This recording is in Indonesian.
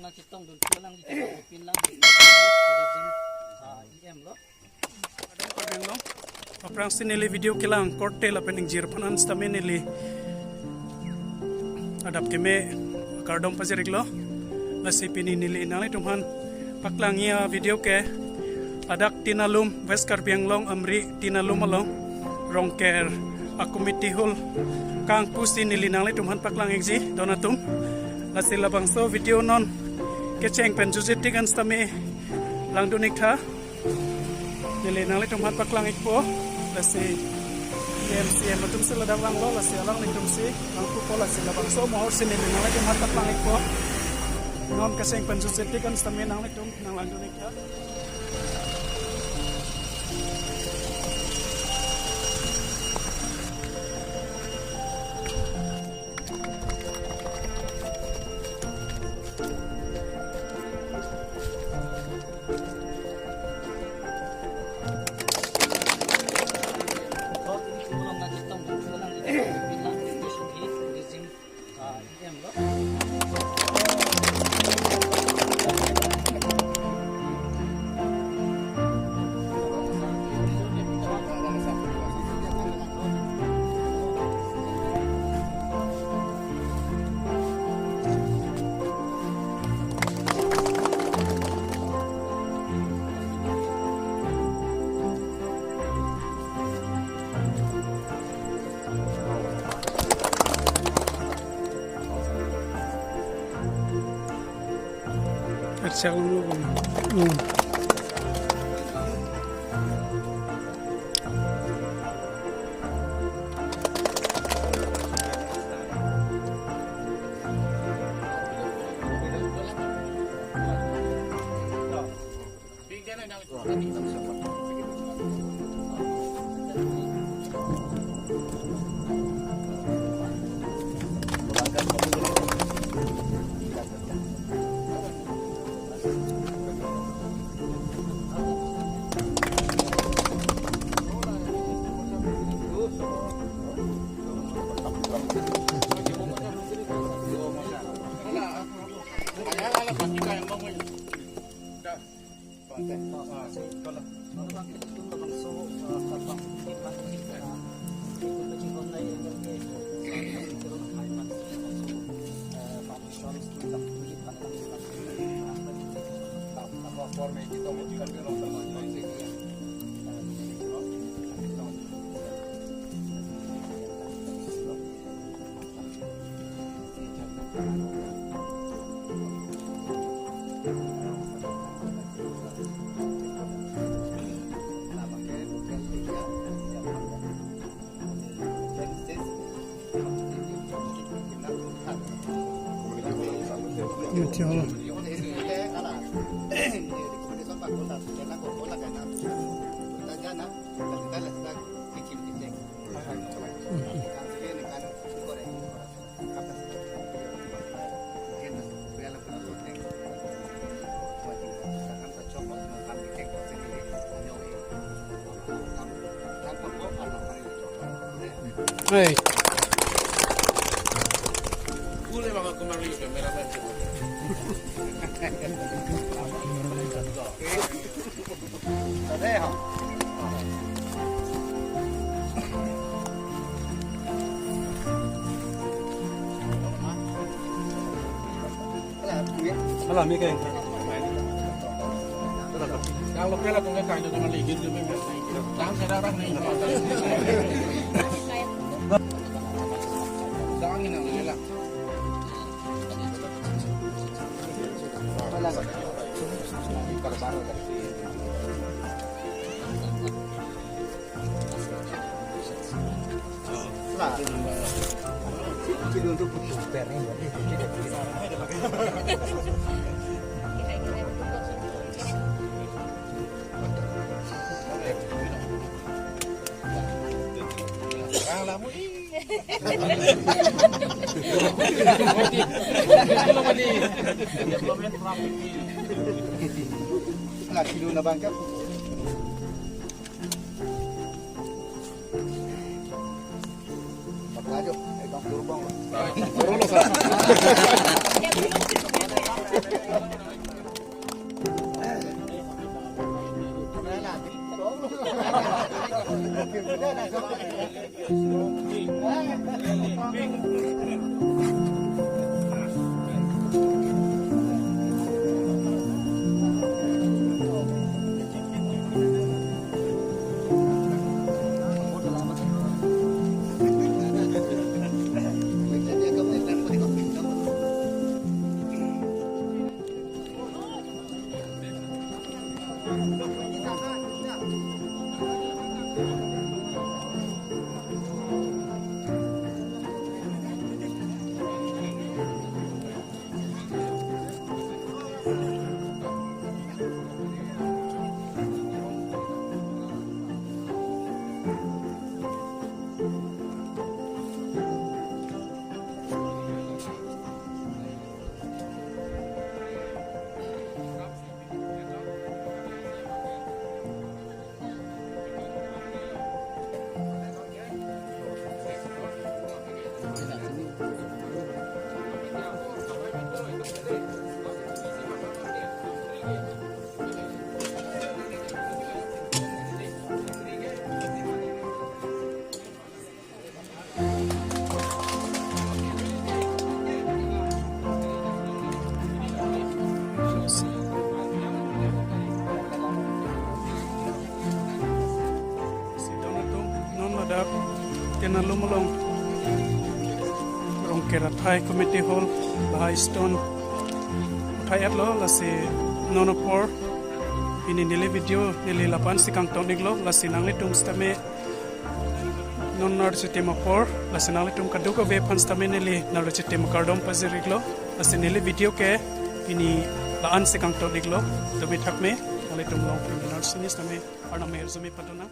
na kitong dun lang dito pin lang tourism EM lo. Kadang lo. Aprang sinili video kilang korte la pening jirpanan stamin nili. Adap keme kardom pasirik lo. Lasi pininili nang tumhan paklangia video ke adak tinalum West Karbiang long amri tinalum along rongker akumitihul kang pusti nilinang le tumhan paklang exi donatum lasi labang so video non keceng penjujit tigan stame lang dunik tha nilinang le tumhan paklang ikpo lasi MCM matum sila dawang lo lasi alang nitum si lang kupo lasi labang so mohor sinilinang le tumhan paklang ikpo non kaseng penjujit tigan stame nang le tum nang lang dunik tha. Siang lu Hey. Boleh banget kembali ke kameramen. Alah mi keng. Kalau pela kung kain na maligid lumay mas na ikot. Lang sa darang na ikot. Dangin ang nila. Wala. Kalau baru kasi. Lah. Jadi untuk super nih. Lagi dulu na bangka. Paklajo, ay kang turbang. Turulo sa. Sidang itu non ada tinalum along rong kerat high committee hall high stone utai atlo lasi nonopor ini nili video nili lapan si kang tong niglo lasi nangli tum stame non nar sistema por lasi nangli tum kaduko ve pan stame nili nar sistema kardom paziriglo lasi nili video ke ini laan si kang tong niglo to be thakme nali tum long nar sinis stame arna mer zumi padona